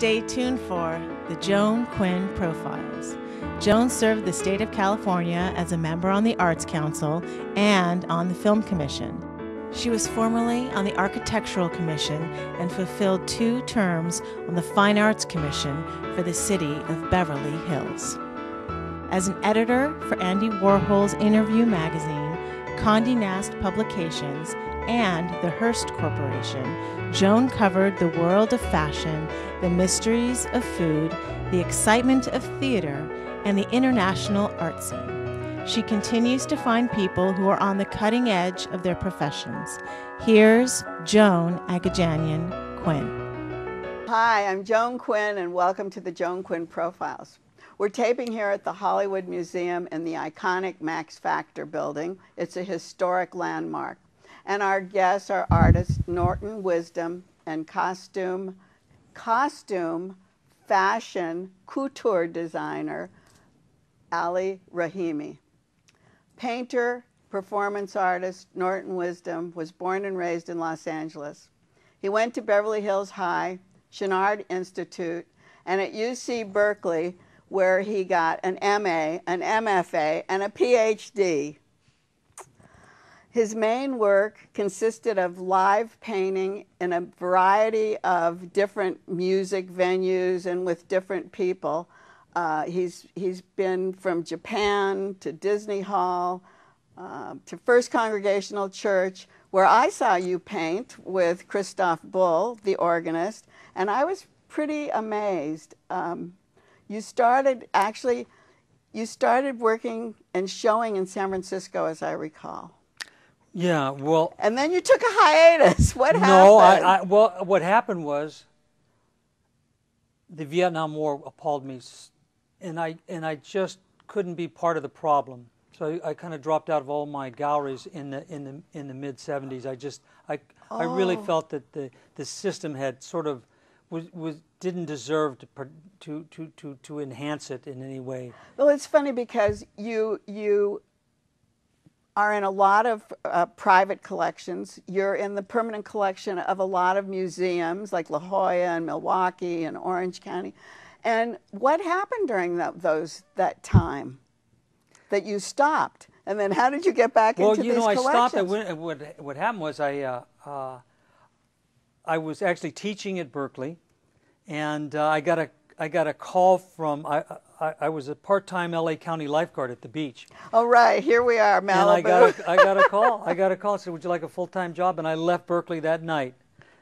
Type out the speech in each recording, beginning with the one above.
Stay tuned for the Joan Quinn Profiles. Joan served the state of California as a member on the Arts Council and on the Film Commission. She was formerly on the Architectural Commission and fulfilled 2 terms on the Fine Arts Commission for the city of Beverly Hills. As an editor for Andy Warhol's Interview magazine, Condé Nast Publications, and the Hearst Corporation, Joan covered the world of fashion, the mysteries of food, the excitement of theater, and the international art scene. She continues to find people who are on the cutting edge of their professions. Here's Joan AGAJAINIan Quinn. Hi, I'm Joan Quinn, and welcome to the Joan Quinn Profiles. We're taping here at the Hollywood Museum in the iconic Max Factor building. It's a historic landmark. And our guests are artist Norton Wisdom and costume, fashion, couture designer Ali Rahimi. Painter, performance artist Norton Wisdom was born and raised in Los Angeles. He went to Beverly Hills High, Chouinard Institute, and at UC Berkeley, where he got an MA, an MFA, and a PhD. His main work consisted of live painting in a variety of different music venues and with different people. He's been from Japan to Disney Hall to First Congregational Church, where I saw you paint with Christoph Bull, the organist, and I was pretty amazed. You started working and showing in San Francisco, as I recall. Yeah, well... And then you took a hiatus. What happened? No, well, what happened was the Vietnam War appalled me, and I just couldn't be part of the problem. So I kind of dropped out of all my galleries in the mid-70s. I really felt that the system had sort of didn't deserve to enhance it in any way. Well, it's funny because you are in a lot of private collections. You're in the permanent collection of a lot of museums like La Jolla and Milwaukee and Orange County. And what happened during that time that you stopped? And then how did you get back into these collections? Well, I stopped. What happened was I was actually teaching at Berkeley, and I got a call from I was a part-time LA County lifeguard at the beach. Oh right, here we are, Malibu. And I got a call. I got a call. Said, "Would you like a full-time job?" And I left Berkeley that night.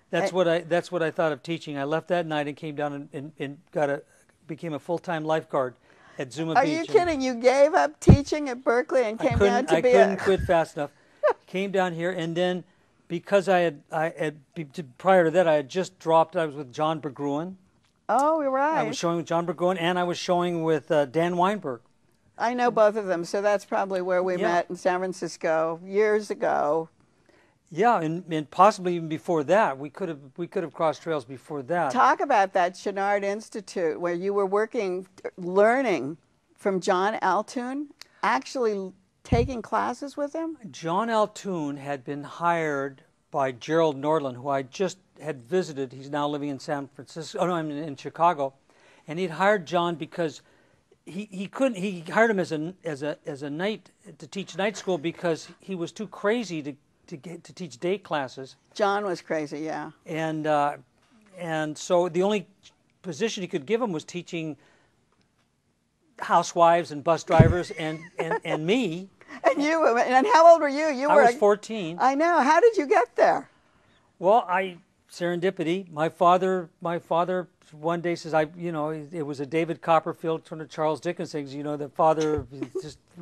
That's what I thought of teaching. I left that night and came down and became a full-time lifeguard at Zuma Beach. Are you kidding? You gave up teaching at Berkeley and came down to be I couldn't quit fast enough. Came down here, and then because I had prior to that I had just dropped. I was with John Bergruen. Oh, you're right. I was showing with John Bergruen, and I was showing with Dan Weinberg. I know both of them, so that's probably where we met in San Francisco years ago. Yeah, and possibly even before that. We could have crossed trails before that. Talk about that Chouinard Institute where you were learning from John Altoon, actually taking classes with him? John Altoon had been hired by Gerald Nordland, who I just had visited. He's now living in San Francisco. Oh no, I'm in Chicago, and he'd hired John because he couldn't. He hired him as a night to teach night school because he was too crazy to teach day classes. John was crazy, yeah. And so the only position he could give him was teaching housewives and bus drivers and me. And how old were you? I was 14. I know. How did you get there? Well, serendipity. My father one day says, it was a David Copperfield sort of Charles Dickens thing. The father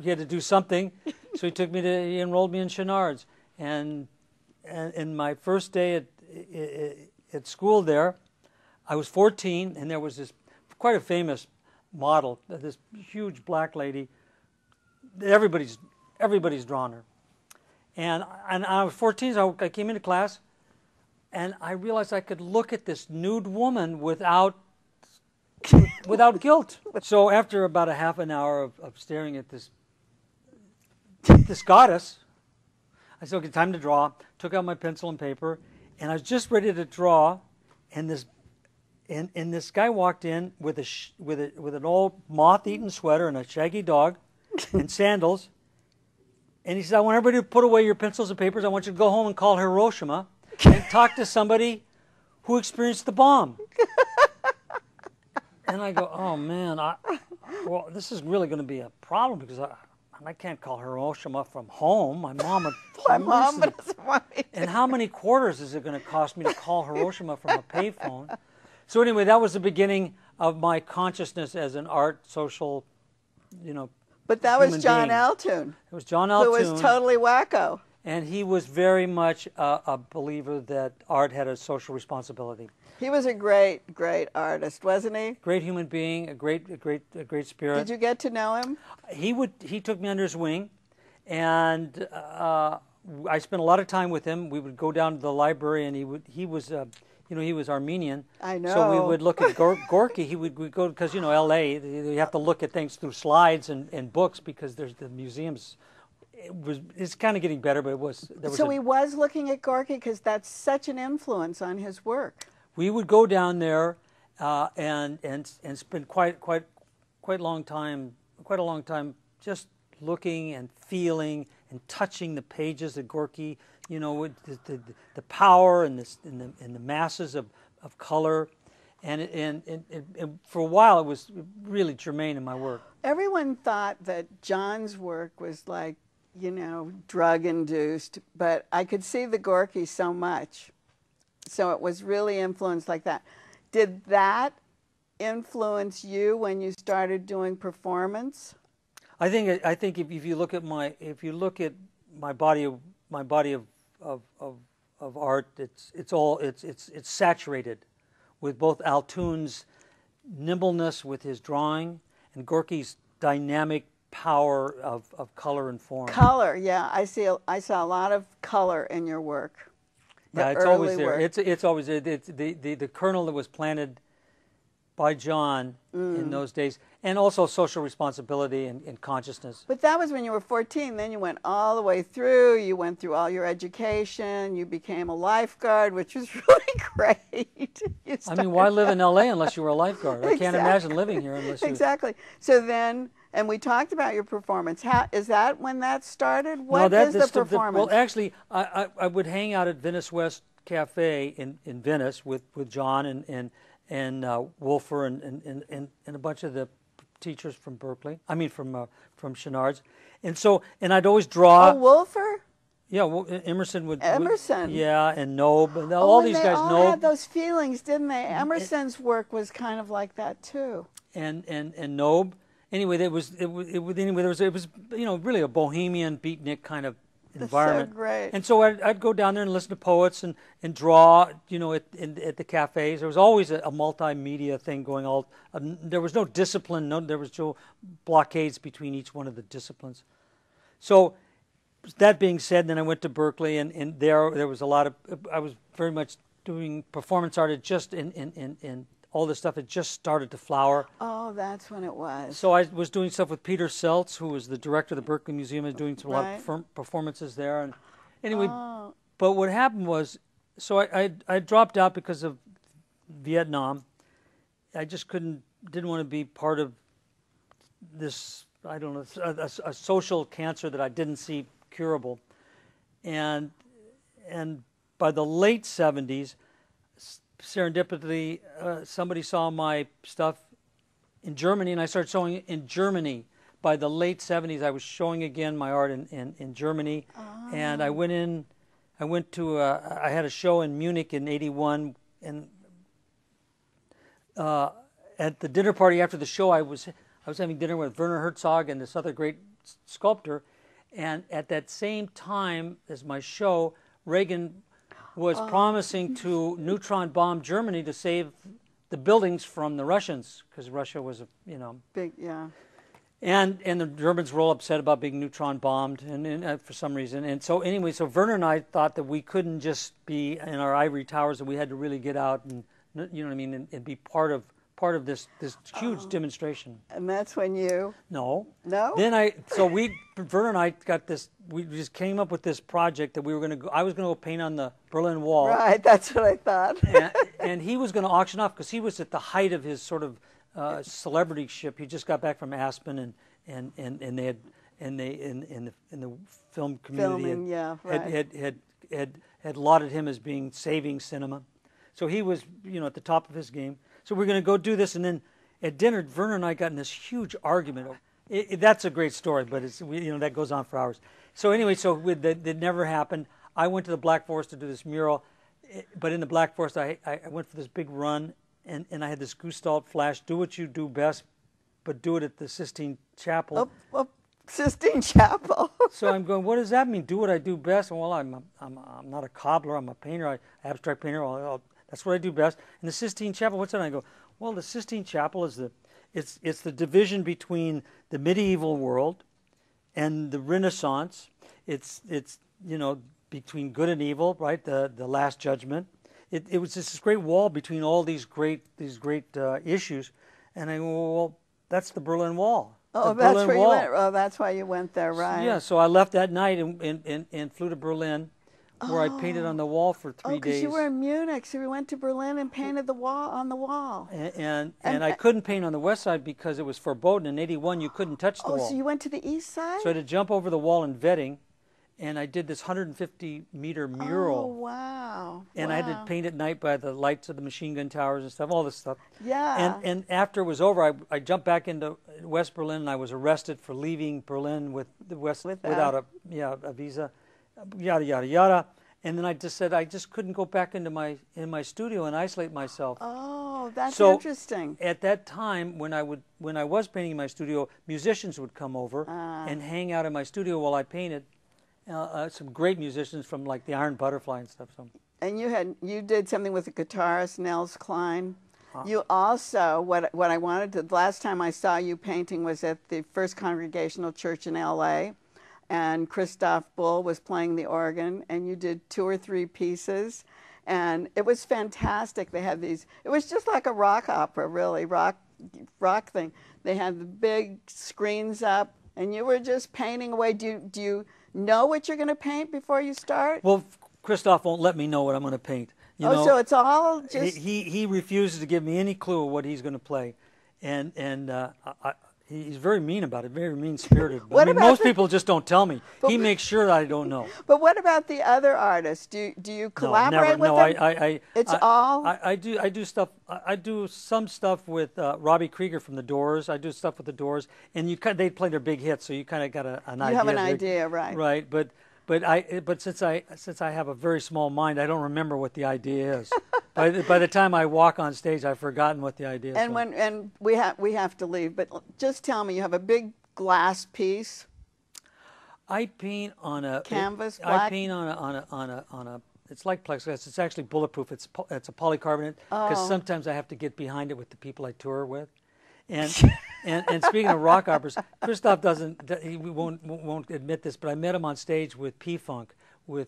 he had to do something, so he enrolled me in Chouinard's. And in my first day at school there, I was 14, and there was this quite a famous model, this huge black lady. Everybody's drawn her. And I was 14, so I came into class, and I realized I could look at this nude woman without guilt. So after about a half an hour of staring at this goddess, I said, okay, time to draw. Took out my pencil and paper, and I was just ready to draw, and and this guy walked in with with an old moth-eaten sweater and a shaggy dog and sandals, and he said, "I want everybody to put away your pencils and papers. I want you to go home and call Hiroshima and talk to somebody who experienced the bomb." And I go, "Oh man, well, this is really going to be a problem because I can't call Hiroshima from home. My mom would My mom doesn't want me to. And how many quarters is it going to cost me to call Hiroshima from a payphone?" So anyway, that was the beginning of my consciousness as an art, social, But that was human John being. Altoon, It was John who Altoon. was totally wacko. And he was very much a believer that art had a social responsibility. He was a great, great artist, wasn't he? Great human being, a great spirit. Did you get to know him? He took me under his wing, and I spent a lot of time with him. We would go down to the library, and he was Armenian. I know. So we would look at Gorky. We'd go because L.A. You have to look at things through slides and books because there's the museums. It's kind of getting better, but He was looking at Gorky because that's such an influence on his work. We would go down there and spend quite a long time just looking and feeling and touching the pages of Gorky. With the power and the masses of color, and for a while it was really germane in my work. Everyone thought that John's work was like, drug-induced, but I could see the Gorky so much. So it was really influenced like that. Did that influence you when you started doing performance? I think if you look at my body of art, it's saturated with both Altoon's nimbleness with his drawing and Gorky's dynamic power of color and form. Color, yeah, I saw a lot of color in your work. Yeah, it's always there. It's always there. It's the kernel that was planted by John in those days, and also social responsibility and consciousness. But that was when you were 14. Then you went all the way through. You went through all your education. You became a lifeguard, which was really great. I mean, why live in L.A. unless you were a lifeguard? I can't imagine living here unless you... Exactly. So then, and we talked about your performance. Is that when that started? What is the performance? Well, actually, I would hang out at Venice West Cafe in Venice with John and Wolfer and a bunch of the teachers from Berkeley. I mean, from Chenard's, and I'd always draw. Oh, Wolfer. Yeah, well, Emerson would. Emerson. Yeah, and Nob, and all these guys. They all Nob had those feelings, didn't they? Emerson's work was kind of like that too. And Nob. Anyway, it was really a bohemian beatnik kind of environment. That's so great. And so I'd go down there and listen to poets and draw, at the cafes. There was always a multimedia thing going on. There was no discipline. There was no blockades between each one of the disciplines. So that being said, then I went to Berkeley, and there was a lot of. I was very much doing performance art. It just in all this stuff had just started to flower. Oh, that's when it was. So I was doing stuff with Peter Seltz, who was the director of the Berkeley Museum, and doing a lot of performances there. And anyway, but what happened was, so I dropped out because of Vietnam. I just didn't want to be part of this, I don't know, a social cancer that I didn't see curable. And by the late 70s, serendipitously, somebody saw my stuff in Germany, and I started showing in Germany. By the late 70s, I was showing again my art in Germany, and I had a show in Munich in '81, and at the dinner party after the show, I was having dinner with Werner Herzog and this other great sculptor, and at that same time as my show, Reagan was promising to neutron bomb Germany to save the buildings from the Russians, because Russia was big, yeah. And the Germans were all upset about being neutron bombed, and for some reason. And so anyway, so Werner and I thought that we couldn't just be in our ivory towers, that we had to really get out and and be part of part of this huge demonstration. And that's when you... No. No? Then Verna and I got this, we just came up with this project that we were going to go, I was going to go paint on the Berlin Wall. Right, that's what I thought. and he was going to auction off, because he was at the height of his sort of celebrity-ship. He just got back from Aspen, and they had, and they in the film community Filming, yeah, right. had lauded him as being saving cinema. So he was, you know, at the top of his game. So we're going to go do this, and then at dinner, Verna and I got in this huge argument. That's a great story, but it's, you know, that goes on for hours. So anyway, that never happened. I went to the Black Forest to do this mural, but in the Black Forest, I went for this big run, and I had this Gestalt flash: do what you do best, but do it at the Sistine Chapel. Oh, Sistine Chapel. So I'm going, what does that mean? Do what I do best? Well, I'm not a cobbler. I'm a painter, abstract painter. That's what I do best. And the Sistine Chapel, what's that? And I go, well, the Sistine Chapel is it's the division between the medieval world and the Renaissance. It's you know, between good and evil, right? The Last Judgment. It was just this great wall between all these great issues. And I go, well, that's the Berlin Wall. Oh, that's where you went. Oh, that's why you went there, right? Yeah. So I left that night and flew to Berlin, where I painted on the wall for 3 days. Oh, because you were in Munich, so we went to Berlin and painted the wall on the wall. And I couldn't paint on the west side because it was forbidden. In '81, you couldn't touch the wall. Oh, so you went to the east side? So I had to jump over the wall in Vetting, and I did this 150-meter mural. Oh, wow. And I had to paint at night by the lights of the machine gun towers and stuff, all this stuff. Yeah. And after it was over, I jumped back into West Berlin, and I was arrested for leaving Berlin without a visa, yada, yada, yada. And then I just said I just couldn't go back into my studio and isolate myself. Oh, that's so interesting. At that time, when I was painting in my studio, musicians would come over and hang out in my studio while I painted. Some great musicians from like the Iron Butterfly and stuff. So. And you did something with the guitarist Nels Klein. You also, what I wanted to, the last time I saw you painting was at the First Congregational Church in L.A., and Christoph Bull was playing the organ, and you did 2 or 3 pieces, and it was fantastic. They had these, it was just like a rock opera, really, rock thing. They had the big screens up, and you were just painting away. Do you know what you're going to paint before you start? Well, Christoph won't let me know what I'm going to paint. You know, so it's all just... He refuses to give me any clue of what he's going to play, and he's very mean about it, very mean-spirited. I mean, most people just don't tell me. He makes sure that I don't know. But what about the other artists? Do you collaborate with them? I do stuff. I do some stuff with Robbie Krieger from The Doors. I do stuff with The Doors, and they play their big hits, so you kind of got an idea. You have an idea, right? Right, but since I have a very small mind, I don't remember what the idea is. By the time I walk on stage, I've forgotten what the idea is. And we have to leave, but just tell me, you have a big glass piece. I paint on a canvas. Black? I paint on a. It's like plexiglass. It's actually bulletproof. It's a polycarbonate because sometimes I have to get behind it with the people I tour with. And speaking of rock operas, Christoph he won't admit this, but I met him on stage with P-Funk You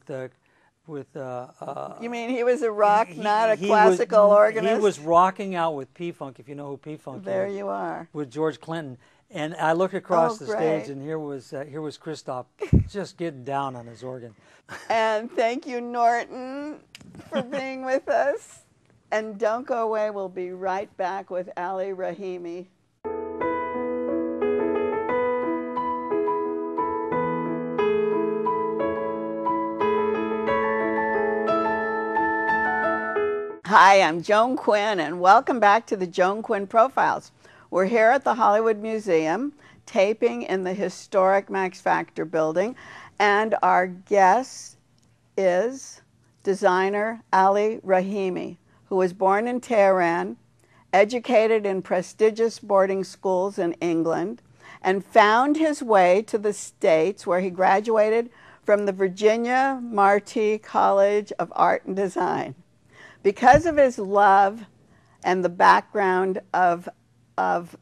mean he was a rock, not a classical organist? He was rocking out with P-Funk, if you know who P-Funk is. There you are. With George Clinton. And I looked across the stage, and here was Christoph just getting down on his organ. And thank you, Norton, for being with us. And don't go away. We'll be right back with Ali Rahimi. Hi, I'm Joan Quinn, and welcome back to the Joan Quinn Profiles. We're here at the Hollywood Museum, taping in the historic Max Factor building, and our guest is designer Ali Rahimi, who was born in Tehran, educated in prestigious boarding schools in England, and found his way to the States, where he graduated from the Virginia Marti College of Art and Design. Because of his love and the background of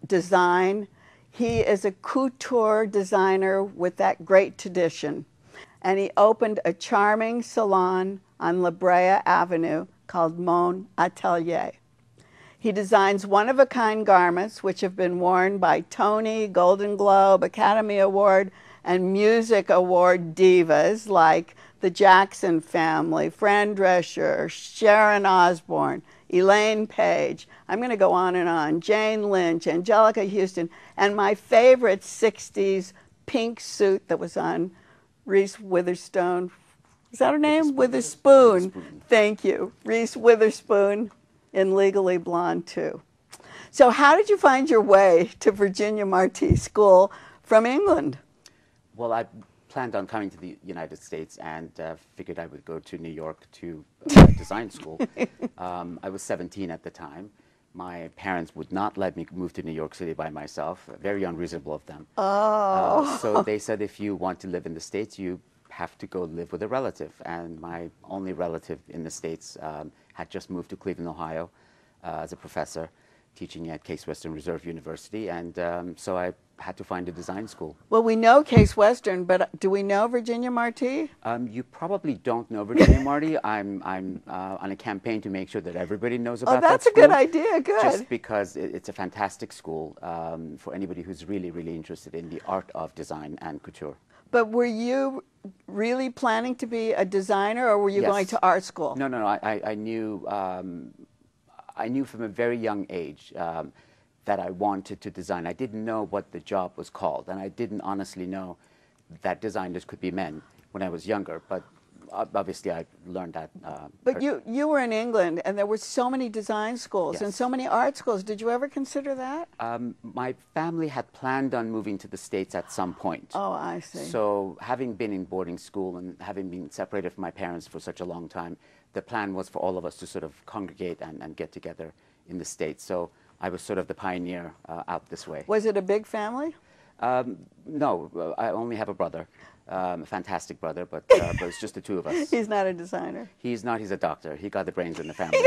design, he is a couture designer with that great tradition. And he opened a charming salon on La Brea Avenue called Mon Atelier. He designs one-of-a-kind garments which have been worn by Tony, Golden Globe, Academy Award, and Music Award divas like the Jackson family, Fran Drescher, Sharon Osbourne, Elaine Page. I'm going to go on. Jane Lynch, Angelica Houston, and my favorite 60s pink suit that was on Reese Witherspoon. Is that her name? Witherspoon. Thank you. Reese Witherspoon in Legally Blonde too. So how did you find your way to Virginia Marti School from England? Well, I planned on coming to the United States and figured I would go to New York to design school. I was 17 at the time. My parents would not let me move to New York City by myself. Very unreasonable of them. Oh. So they said, if you want to live in the States, you have to go live with a relative. And my only relative in the States had just moved to Cleveland, Ohio as a professor teaching at Case Western Reserve University. And so I had to find a design school. Well, we know Case Western, but do we know Virginia Marti? You probably don't know Virginia Marti. I'm on a campaign to make sure that everybody knows about that Oh, that's a school, good idea. Good. Just because it's a fantastic school for anybody who's really, really interested in the art of design and couture. But were you really planning to be a designer, or were you Yes. going to art school? No. I knew from a very young age that I wanted to design. I didn't know what the job was called, and I didn't honestly know that designers could be men when I was younger, but obviously I learned that. But you were in England, and there were so many design schools and Yes. so many art schools. Did you ever consider that? My family had planned on moving to the States at some point. Oh, I see. So having been in boarding school and having been separated from my parents for such a long time, the plan was for all of us to sort of congregate and get together in the States. So I was sort of the pioneer out this way. Was it a big family? No, I only have a brother, a fantastic brother, but it's just the two of us. He's not a designer. He's not, he's a doctor. He got the brains in the family.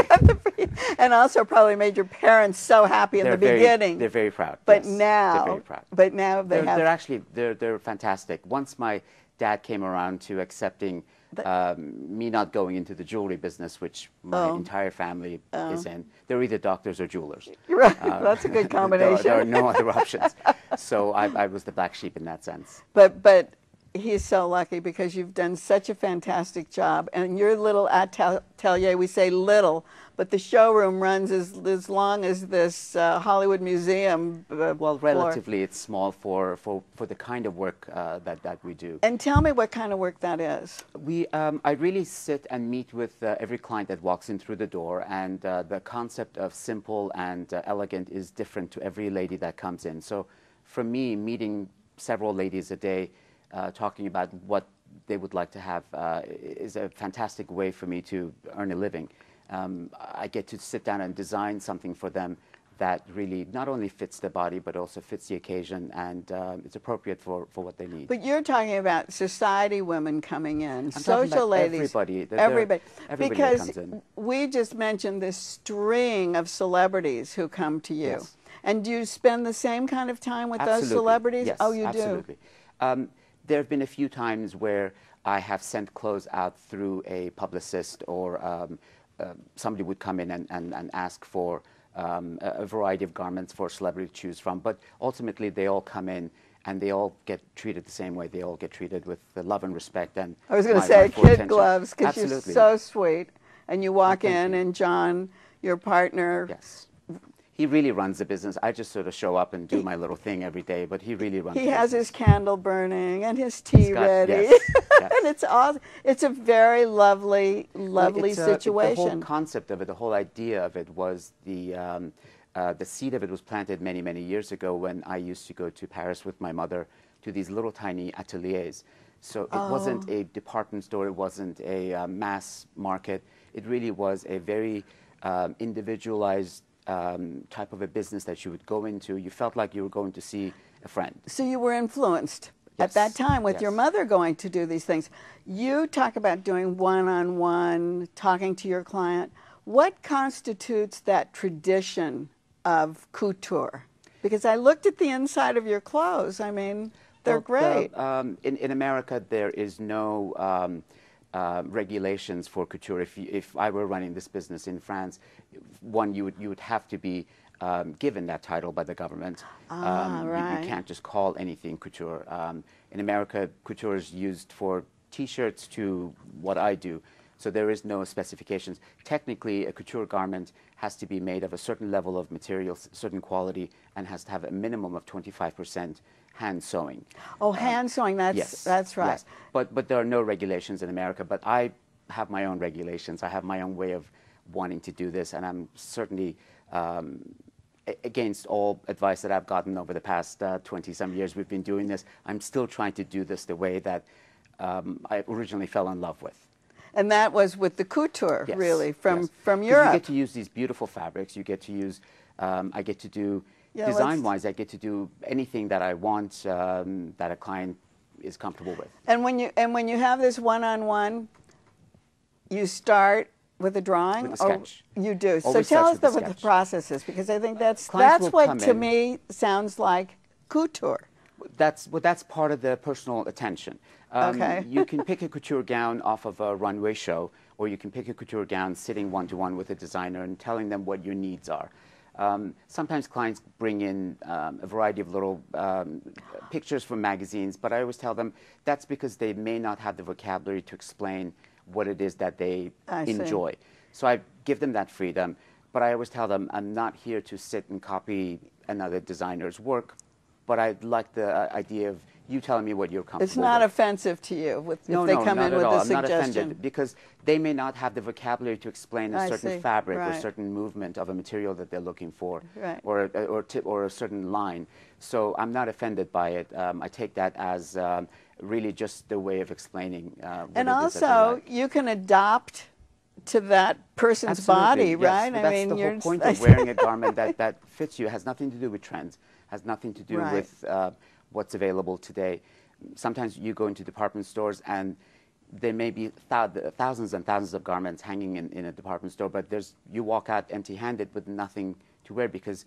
And also probably made your parents so happy in the beginning. They're very proud. But yes. now, they're very proud. But now they have. They're actually, they're fantastic. Once my dad came around to accepting me not going into the jewelry business, which my entire family is in. They're either doctors or jewelers. Right. That's a good combination. There are no other options. So I was the black sheep in that sense. But he's so lucky because you've done such a fantastic job. And your little atelier, we say little, but the showroom runs as long as this Hollywood Museum Well, floor. relatively, it's small for the kind of work that we do. And tell me what kind of work that is. I really sit and meet with every client that walks in through the door, and the concept of simple and elegant is different to every lady that comes in. So for me, meeting several ladies a day, talking about what they would like to have is a fantastic way for me to earn a living. I get to sit down and design something for them that really not only fits the body, but also fits the occasion, and it's appropriate for what they need. But you're talking about society women coming in, I'm social talking about ladies. everybody. Everybody. Everybody Because that comes in. we just mentioned this string of celebrities who come to you. Yes. And do you spend the same kind of time with Absolutely. those celebrities? Yes, Oh, you absolutely. There have been a few times where I have sent clothes out through a publicist, or somebody would come in and ask for a variety of garments for a celebrity to choose from. But ultimately, they all come in and they all get treated the same way. They all get treated with the love and respect. And I was going to my say full kid attention. gloves because you're Absolutely. so sweet. And you walk Thank in you. and John, your partner, Yes. He really runs the business. I just sort of show up and do my little thing every day, but he really runs he the has business. his candle burning and his tea got- ready. yes, yes. And it's awesome. It's a very lovely, Well, lovely it's, the situation. whole concept of it, the whole idea of it was the seed of it was planted many, many years ago when I used to go to Paris with my mother to these little tiny ateliers. So it wasn't a department store, it wasn't a mass market. It really was a very individualized type of a business that you would go into. You felt like you were going to see a friend. So you were influenced at Yes, that time with your yes. mother going to do these things. You talk about doing one-on-one, talking to your client. What constitutes that tradition of couture? Because I looked at the inside of your clothes. I mean, they're Well, great. in America, there is no regulations for couture. If I were running this business in France, one, you would have to be given that title by the government. Right. You can't just call anything couture. In America, couture is used for T-shirts to what I do. So there is no specifications. Technically, a couture garment has to be made of a certain level of material, certain quality, and has to have a minimum of 25% hand sewing. Oh, hand sewing, that's, yes, that's right. Yes. But there are no regulations in America. But I have my own regulations. I have my own way of wanting to do this, and I'm certainly against all advice that I've gotten over the past 20-some years we've been doing this. I'm still trying to do this the way that I originally fell in love with. And that was with the couture, Yes, really, from yes. Europe. You get to use these beautiful fabrics. You get to use, I get to do, design-wise, I get to do anything that I want that a client is comfortable with. And when you have this one-on-one, you start with a drawing? With a sketch. Or you do. So Always tell us starts with what a the sketch. process is, because I think that's Clients will what, come to in. me, sounds like couture. That's part of the personal attention. Okay. You can pick a couture gown off of a runway show, or you can pick a couture gown sitting one-to-one with a designer and telling them what your needs are. Sometimes clients bring in a variety of little pictures from magazines, but I always tell them that's because they may not have the vocabulary to explain what it is that they enjoy. So I give them that freedom, but I always tell them I'm not here to sit and copy another designer's work, but I like the idea of you telling me what you're comfortable with. It's not offensive to you if they come in with a I'm not suggestion. offended because they may not have the vocabulary to explain a certain fabric or Right. certain movement of a material that they're looking for, Right. or a certain line. So I'm not offended by it. I take that as really just the way of explaining what And it is that they also, like. you can adopt to that person's Absolutely, body, yes. right? Well, that's the whole point of wearing a garment that fits you. It has nothing to do with trends, has nothing to do Right. with what's available today. Sometimes you go into department stores and there may be thousands and thousands of garments hanging in a department store, but you walk out empty-handed with nothing to wear because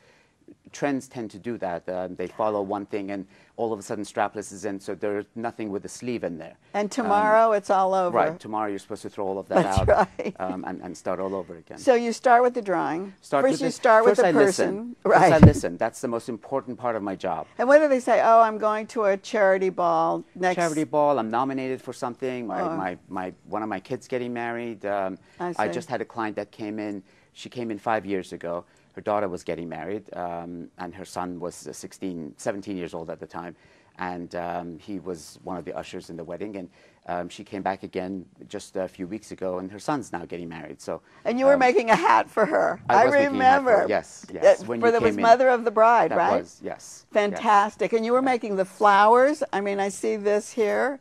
trends tend to do that. They follow one thing and all of a sudden strapless is in, so there's nothing with a sleeve in there. And tomorrow it's all over. Right, tomorrow you're supposed to throw all of that That's out right. and start all over again. So you start with the drawing. First you the- start with first the I person. Listen. Right. First I listen. That's the most important part of my job. And what do they say? Oh, I'm going to a charity ball next. Charity ball, I'm nominated for something, one of my kids getting married. I just had a client that came in, she came in 5 years ago. Her daughter was getting married, and her son was 17 years old at the time. And he was one of the ushers in the wedding. And she came back again just a few weeks ago, and her son's now getting married. So, And you were making a hat for her. I was making a hat for remember. her, yes, yes. When you That was came in, Mother of the Bride, that right? was, yes. Fantastic. And you were making the flowers. I mean, I see this here,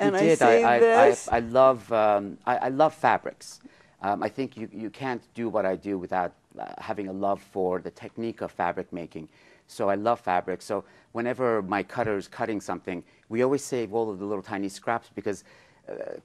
and I see this. I love fabrics. I think you can't do what I do without having a love for the technique of fabric making. So I love fabric. So whenever my cutter is cutting something, we always save all of the little tiny scraps because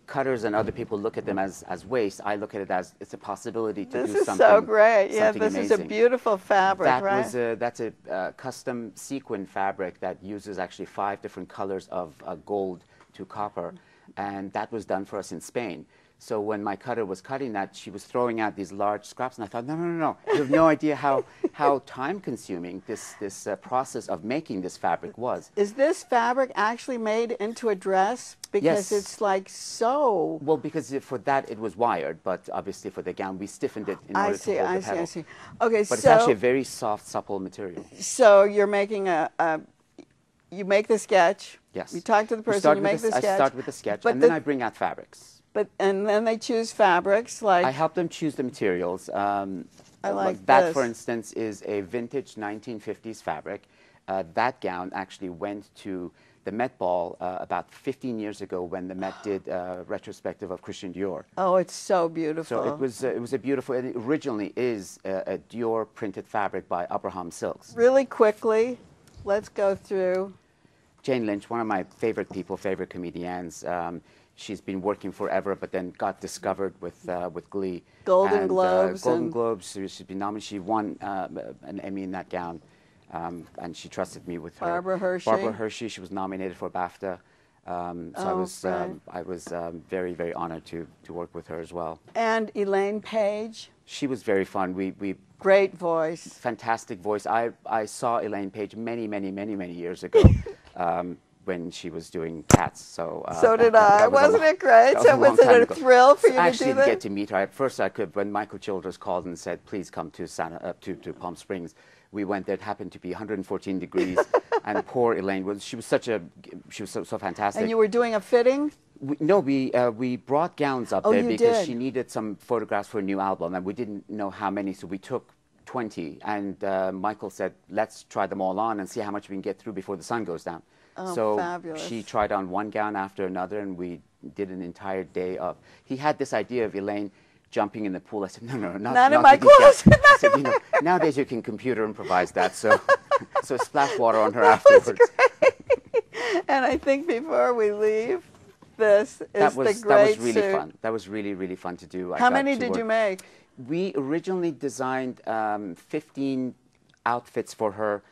cutters and other people look at them as waste. I look at it as it's a possibility to do something. This is so great. Yeah, something this is a amazing. beautiful fabric, right? That's a custom sequin fabric that uses actually 5 different colors of gold to copper, and that was done for us in Spain. So when my cutter was cutting that, she was throwing out these large scraps, and I thought, no. You have no idea how time-consuming this process of making this fabric was. Is this fabric actually made into a dress? Because Yes. it's like so. Well, because for that it was wired, but obviously for the gown we stiffened it in order to hold the pedal. I see. Okay, But it's actually a very soft, supple material. So you're making you make the sketch. Yes. You talk to the person, you make the sketch. I start with the sketch, but and then I bring out fabrics. And then they choose fabrics like. I help them choose the materials. I like that, this. for instance, is a vintage 1950s fabric. That gown actually went to the Met Ball about 15 years ago when the Met did a retrospective of Christian Dior. Oh, it's so beautiful. So it was a beautiful. It originally is a Dior printed fabric by Abraham Silks. Really quickly, let's go through. Jane Lynch, one of my favorite people, favorite comedians. She's been working forever, but then got discovered with Glee. Golden Globes. Golden Globes. She's been nominated. She won an Emmy in that gown, and she trusted me with her. Barbara Hershey. Barbara Hershey. She was nominated for BAFTA. I was very, very honored to work with her as well. And Elaine Page. She was very fun. We Great voice. Fantastic voice. I saw Elaine Page many years ago when she was doing Cats. So did I. Wasn't it great? So was it a thrill for you to do that? I actually didn't get to meet her. At first I could, when Michael Childress called and said, please come to to Palm Springs. We went there. It happened to be 114 degrees, and poor Elaine she was so fantastic. And you were doing a fitting? We brought gowns up there because did? she needed some photographs for a new album, and we didn't know how many, so we took 20. And Michael said, let's try them all on and see how much we can get through before the sun goes down. Oh, so fabulous. She tried on one gown after another, and we did an entire day of. He had this idea of Elaine jumping in the pool. I said, no, not in my clothes. I said, nowadays you can computer improvise that. So splash water on her afterwards. And I think before we leave, this is the great That was really suit. fun. That was really fun to do. How many did you make? We originally designed 15 outfits for her.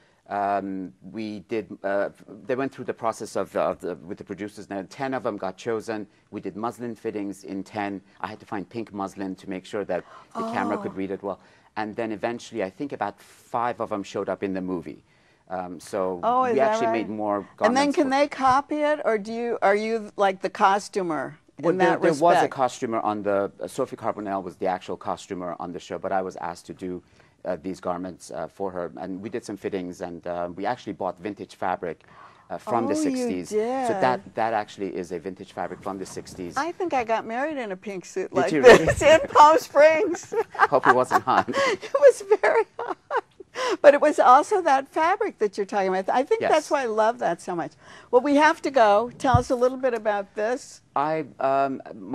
We did. They went through the process with the producers. Now 10 of them got chosen. We did muslin fittings in 10. I had to find pink muslin to make sure that the camera could read it well. And then eventually, I think about 5 of them showed up in the movie. We actually made more garments. And then can they copy it, or are you like the costumer in that respect? There was a costumer on the, Sophie Carbonell was the actual costumer on the show, but I was asked to do these garments for her. And we did some fittings, and we actually bought vintage fabric from the 60s. You did. So that actually is a vintage fabric from the 60s. I think I got married in a pink suit like you this in Palm Springs. Hope it wasn't hot. It was very hot. But it was also that fabric that you're talking about. I think that's why I love that so much. Well, we have to go. Tell us a little bit about this. My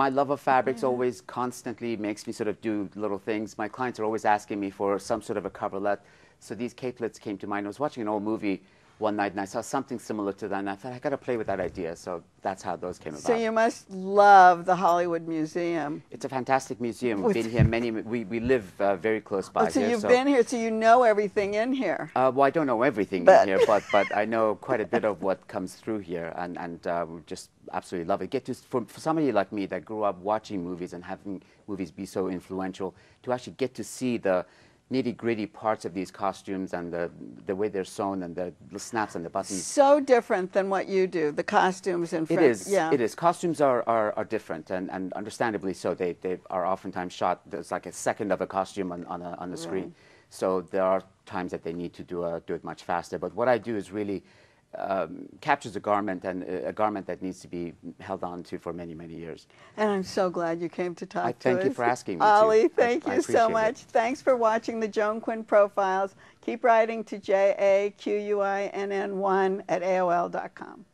love of fabrics always constantly makes me sort of do little things. My clients are always asking me for some sort of a coverlet. So these capelets came to mind. I was watching an old movie one night and I saw something similar to that, and I thought I got to play with that idea. So that's how those came about. So you must love the Hollywood Museum. It's a fantastic museum. We've been here we live very close by. So here, you've been here, so you know everything in here. Well, I don't know everything in here, but I know quite a bit of what comes through here, and we just absolutely love it. For somebody like me that grew up watching movies and having movies be so influential, to actually get to see the nitty-gritty parts of these costumes and the way they're sewn and the snaps and the buttons. So different than what you do, the costumes and It is. Yeah. It is. Costumes are different, and understandably so. They are oftentimes shot. There's like a second of a costume on the screen. So there are times that they need to do it much faster. But what I do is really captures a garment, and a garment that needs to be held on to for many, many years. And I'm so glad you came to talk to us. Thank you for asking me. Ali, thank you so much. Thanks for watching the Joan Quinn Profiles. Keep writing to JAQUINN1 at AOL.com.